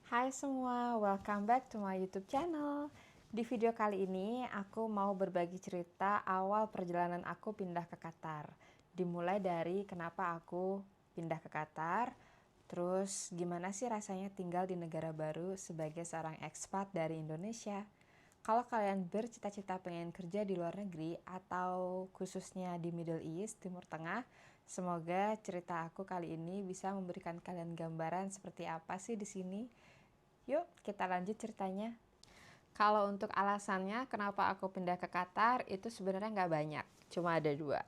Hai semua, welcome back to my YouTube channel. Di video kali ini aku mau berbagi cerita awal perjalanan aku pindah ke Qatar. Dimulai dari kenapa aku pindah ke Qatar, terus gimana sih rasanya tinggal di negara baru sebagai seorang ekspat dari Indonesia. Kalau kalian bercita-cita pengen kerja di luar negeri atau khususnya di Middle East, Timur Tengah, semoga cerita aku kali ini bisa memberikan kalian gambaran seperti apa sih di sini. Yuk, kita lanjut ceritanya. Kalau untuk alasannya kenapa aku pindah ke Qatar, itu sebenarnya nggak banyak. Cuma ada dua.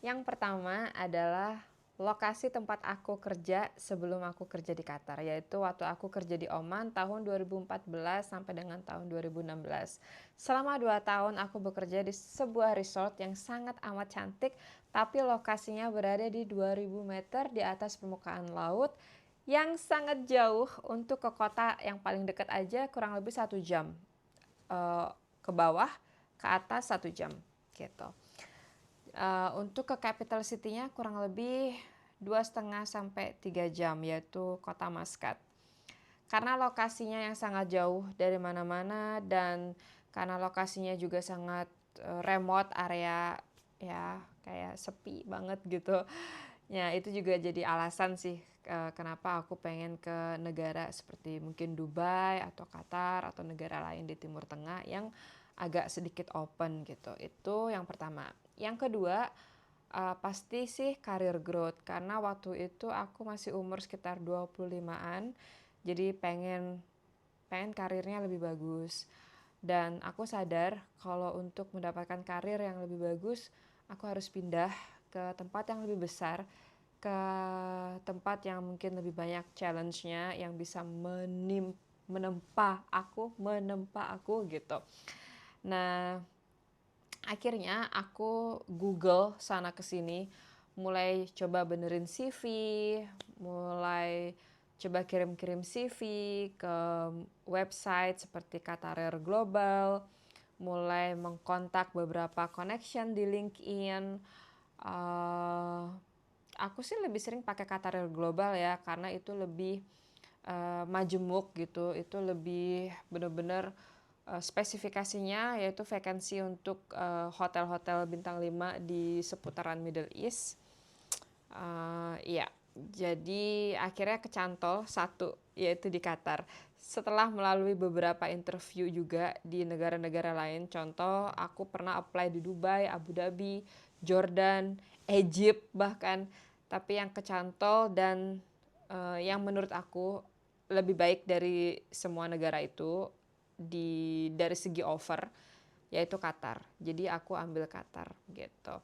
Yang pertama adalah lokasi tempat aku kerja sebelum aku kerja di Qatar, yaitu waktu aku kerja di Oman tahun 2014 sampai dengan tahun 2016. Selama 2 tahun aku bekerja di sebuah resort yang sangat amat cantik, tapi lokasinya berada di 2000 meter di atas permukaan laut, yang sangat jauh. Untuk ke kota yang paling dekat aja kurang lebih 1 jam ke bawah, ke atas 1 jam gitu. Untuk ke capital city-nya kurang lebih 2,5 sampai 3 jam, yaitu kota Muscat. Karena lokasinya yang sangat jauh dari mana-mana dan karena lokasinya juga sangat remote area, ya kayak sepi banget gitu. Ya itu juga jadi alasan sih kenapa aku pengen ke negara seperti mungkin Dubai atau Qatar atau negara lain di Timur Tengah yang agak sedikit open gitu. Itu yang pertama. Yang kedua, pasti sih career growth, karena waktu itu aku masih umur sekitar 25-an. Jadi pengen karirnya lebih bagus. Dan aku sadar kalau untuk mendapatkan karir yang lebih bagus, aku harus pindah ke tempat yang lebih besar, ke tempat yang mungkin lebih banyak challenge-nya, yang bisa menempa aku gitu. Nah, akhirnya aku Google sana kesini, mulai coba benerin CV, mulai coba kirim-kirim CV ke website seperti Qatar Global, mulai mengkontak beberapa connection di LinkedIn. Aku sih lebih sering pakai Qatar Global ya, karena itu lebih majemuk gitu, itu lebih benar-benar spesifikasinya yaitu vakansi untuk hotel-hotel bintang 5 di seputaran Middle East. Iya, jadi akhirnya kecantol satu, yaitu di Qatar. Setelah melalui beberapa interview juga di negara-negara lain, contoh aku pernah apply di Dubai, Abu Dhabi, Jordan, Egypt bahkan, tapi yang kecantol dan yang menurut aku lebih baik dari semua negara itu dari segi offer, yaitu Qatar. Jadi aku ambil Qatar gitu.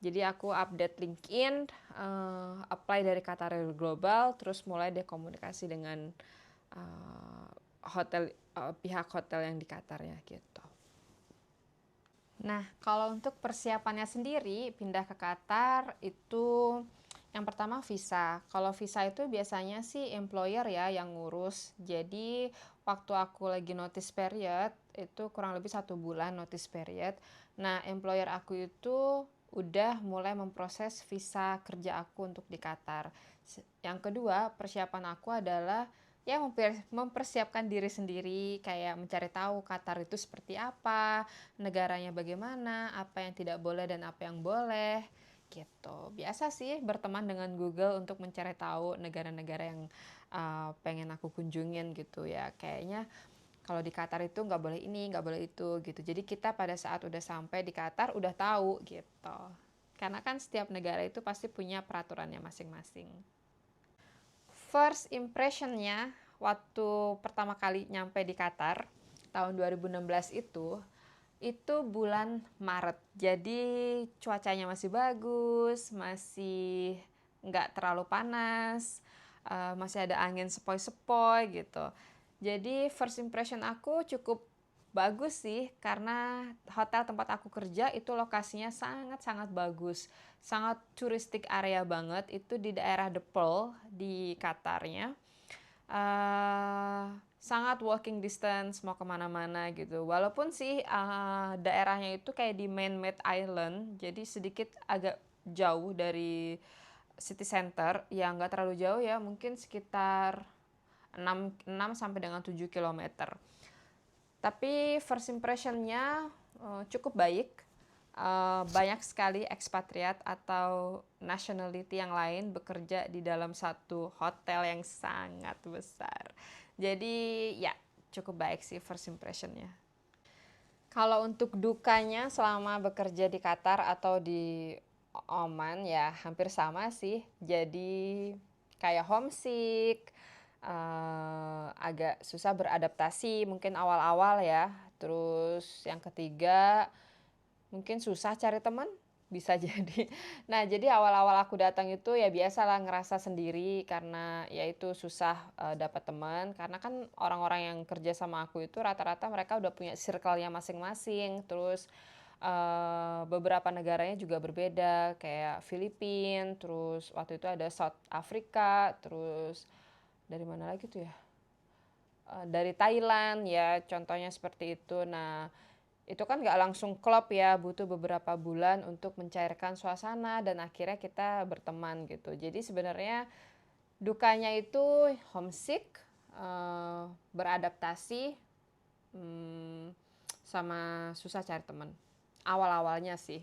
Jadi aku update LinkedIn, apply dari Qatar Global, terus mulai deh komunikasi dengan pihak hotel yang di Qatarnya gitu. Nah, kalau untuk persiapannya sendiri pindah ke Qatar itu yang pertama visa. Kalau visa itu biasanya sih employer ya yang ngurus. Jadi waktu aku lagi notice period itu kurang lebih 1 bulan notice period. Nah, employer aku itu udah mulai memproses visa kerja aku untuk di Qatar. Yang kedua, persiapan aku adalah ya mempersiapkan diri sendiri, kayak mencari tahu Qatar itu seperti apa, negaranya bagaimana, apa yang tidak boleh dan apa yang boleh gitu. Biasa sih berteman dengan Google untuk mencari tahu negara-negara yang pengen aku kunjungin gitu ya. Kayaknya kalau di Qatar itu nggak boleh ini, nggak boleh itu gitu. Jadi kita pada saat udah sampai di Qatar udah tahu gitu. Karena kan setiap negara itu pasti punya peraturannya masing-masing. First impressionnya waktu pertama kali nyampe di Qatar tahun 2016 itu bulan Maret. Jadi cuacanya masih bagus, masih nggak terlalu panas, masih ada angin sepoi-sepoi gitu. Jadi first impression aku cukup bagus sih, karena hotel tempat aku kerja itu lokasinya sangat-sangat bagus. Sangat touristic area banget, itu di daerah The Pearl di Qatarnya. Sangat walking distance mau kemana-mana gitu. Walaupun sih daerahnya itu kayak di man-made island, jadi sedikit agak jauh dari city center, ya nggak terlalu jauh ya, mungkin sekitar 6 sampai dengan 7 kilometer. Tapi first impression-nya cukup baik. Banyak sekali ekspatriat atau nationality yang lain bekerja di dalam satu hotel yang sangat besar. Jadi ya cukup baik sih first impression-nya. Kalau untuk dukanya selama bekerja di Qatar atau di Oman ya hampir sama sih. Jadi kayak homesick, agak susah beradaptasi mungkin awal-awal ya. Terus yang ketiga mungkin susah cari teman, bisa jadi. Nah, jadi awal-awal aku datang itu ya biasalah ngerasa sendiri karena ya itu susah dapat teman. Karena kan orang-orang yang kerja sama aku itu rata-rata mereka udah punya circle-nya masing-masing. Terus beberapa negaranya juga berbeda, kayak Filipina, terus waktu itu ada South Africa, terus dari mana lagi tuh ya? Dari Thailand ya, contohnya seperti itu. Nah, itu kan nggak langsung klop ya, butuh beberapa bulan untuk mencairkan suasana dan akhirnya kita berteman gitu. Jadi sebenarnya dukanya itu homesick, beradaptasi, sama susah cari teman. Awal-awalnya sih.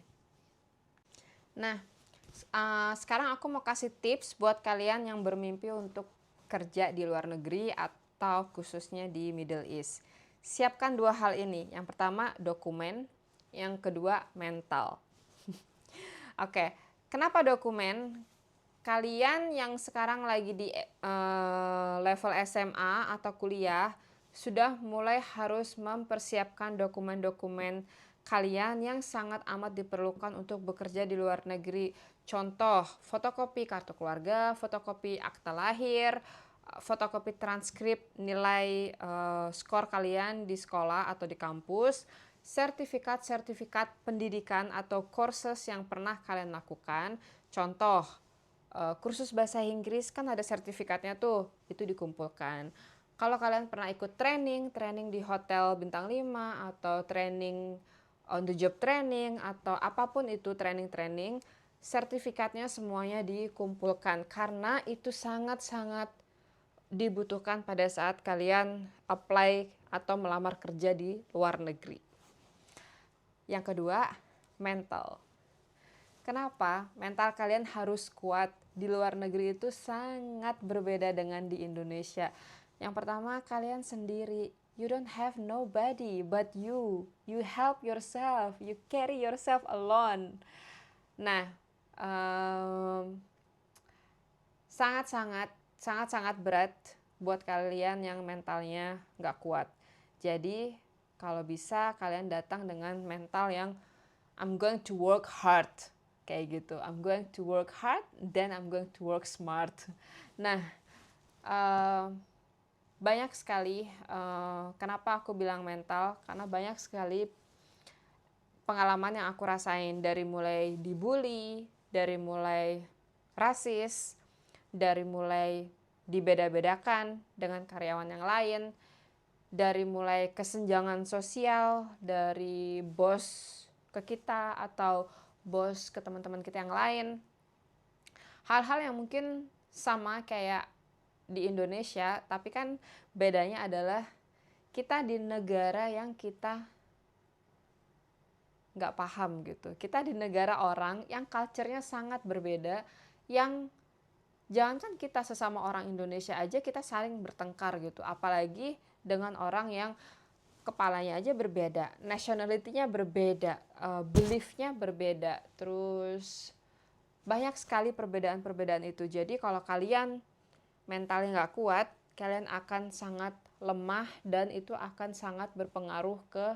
Nah, sekarang aku mau kasih tips buat kalian yang bermimpi untuk kerja di luar negeri atau khususnya di Middle East. Siapkan 2 hal ini. Yang pertama dokumen, yang kedua mental. Oke, kenapa dokumen? Kalian yang sekarang lagi di level SMA atau kuliah sudah mulai harus mempersiapkan dokumen-dokumen kalian yang sangat amat diperlukan untuk bekerja di luar negeri. Contoh, fotokopi kartu keluarga, fotokopi akta lahir, fotokopi transkrip nilai skor kalian di sekolah atau di kampus, sertifikat-sertifikat pendidikan atau courses yang pernah kalian lakukan. Contoh, kursus bahasa Inggris kan ada sertifikatnya tuh, itu dikumpulkan. Kalau kalian pernah ikut training di hotel bintang 5 atau training on the job training atau apapun itu training, sertifikatnya semuanya dikumpulkan karena itu sangat-sangat dibutuhkan pada saat kalian apply atau melamar kerja di luar negeri. Yang kedua, mental. Kenapa? Mental kalian harus kuat. Di luar negeri itu sangat berbeda dengan di Indonesia. Yang pertama, kalian sendiri. You don't have nobody but you. You help yourself. You carry yourself alone. Nah, sangat-sangat berat buat kalian yang mentalnya nggak kuat. Jadi, kalau bisa kalian datang dengan mental yang I'm going to work hard. Kayak gitu, I'm going to work hard, then I'm going to work smart. Nah, banyak sekali, kenapa aku bilang mental, karena banyak sekali pengalaman yang aku rasain, dari mulai dibully, dari mulai rasis, dari mulai dibeda-bedakan dengan karyawan yang lain, dari mulai kesenjangan sosial, dari bos ke kita atau bos ke teman-teman kita yang lain. Hal-hal yang mungkin sama kayak di Indonesia, tapi kan bedanya adalah kita di negara yang kita nggak paham gitu. Kita di negara orang yang culture-nya sangat berbeda, yang jangankan kita sesama orang Indonesia aja kita saling bertengkar gitu, apalagi dengan orang yang kepalanya aja berbeda, nationality-nya berbeda, belief-nya berbeda, terus banyak sekali perbedaan-perbedaan itu. Jadi kalau kalian mentalnya nggak kuat, kalian akan sangat lemah dan itu akan sangat berpengaruh ke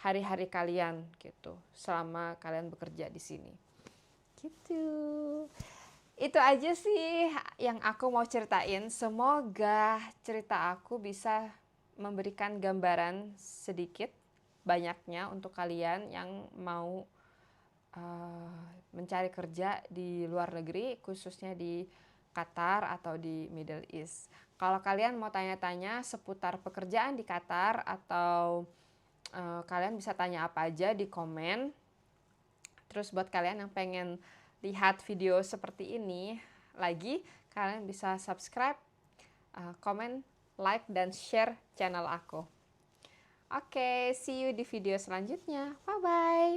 hari-hari kalian gitu, selama kalian bekerja di sini. Gitu. Itu aja sih yang aku mau ceritain. Semoga cerita aku bisa memberikan gambaran sedikit banyaknya untuk kalian yang mau mencari kerja di luar negeri, khususnya di Qatar atau di Middle East. Kalau kalian mau tanya-tanya seputar pekerjaan di Qatar atau kalian bisa tanya apa aja di komen. Terus buat kalian yang pengen lihat video seperti ini lagi, kalian bisa subscribe, komen, like dan share channel aku. Oke, see you di video selanjutnya. Bye-bye.